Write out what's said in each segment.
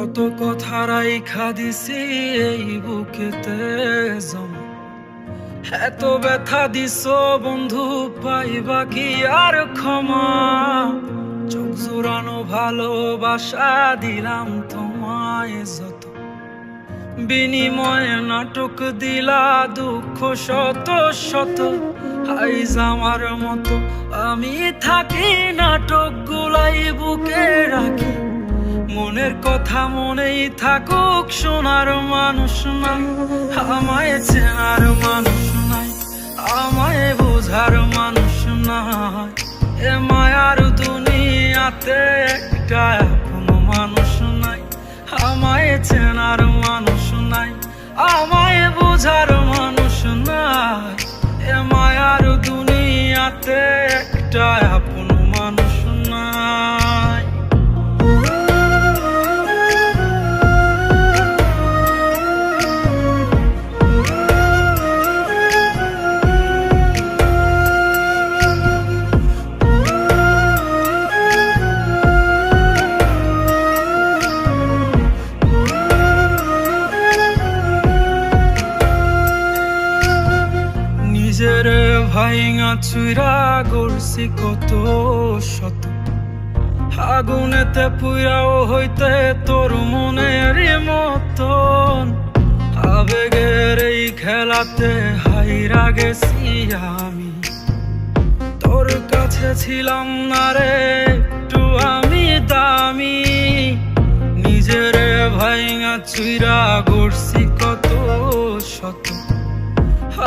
কত কথা রাইখা দিছি এই বুকেতে জমা, এত ব্যথা দিছ বন্ধু পাইবা কি আর ক্ষমা। চোখ জোড়ানো ভালোবাসা দিলাম তোমায় যত, বিনিময়ে নাটক দিলা দুঃখ শত শত। আইজ আমার মতো আমি থাকি নাটক গুলাই বুকে রাখি, মনের কথা মনেই থাকুক শোনার মানুষ নাই, আমায় চেনার মানুষ নাই, আমায় বোঝার মানুষ নাই। এ মায়ার দুনিয়াতে একটা কোনো মানুষ নাই, আমায় চেনার মানুষ নাই, আমায় বোঝার মানুষ নাই। এ মায়ার দুনিয়াতে একটা আপন মানুষ নাই। নিজের ভাইঙা চুইরা গড়ছি কত শত, আগুনেতে পুইরাও হইতে তোর মনের মতন। আবেগের এই খেলাতে হাইরা গেছি আমি, তোর কাছে ছিলাম না রে একটু আমি দামি। নিজের ভাইঙা চুইরা গড়ছি কত শত,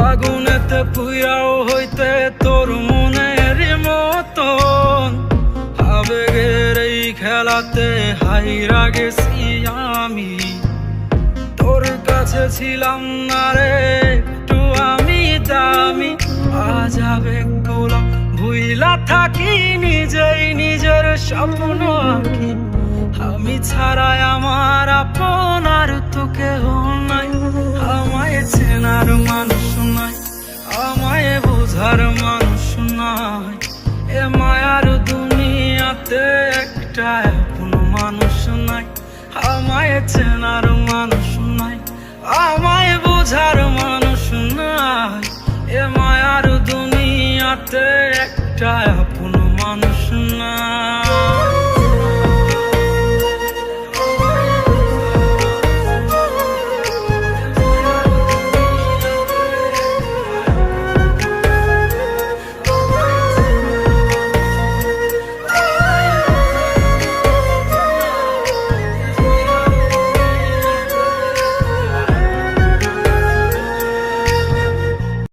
আগুনেতে পুইরাও হইতে তোর মনের মতন। আবেগের এই খেলাতে হাইরা গেছি আমি, তোর কাছে ছিলাম না রে একটু আমি দামি। আজ আবেগ গুলা ভুইলা থাকি, নিজেই নিজের স্বপ্ন আঁকি। আমি ছাড়াই আমার আপন আর তো কেহ নাই, আমায় চেনার মানুষ নাই, আমায় বোঝার মানুষ নাই। এ মায়ার দুনিয়াতে একটা আপন মানুষ নাই, আমায় চেনার মানুষ নাই, আমায় বোঝার মানুষ নাই। এ মায়ার দুনিয়াতে একটা আপন মানুষ নাই।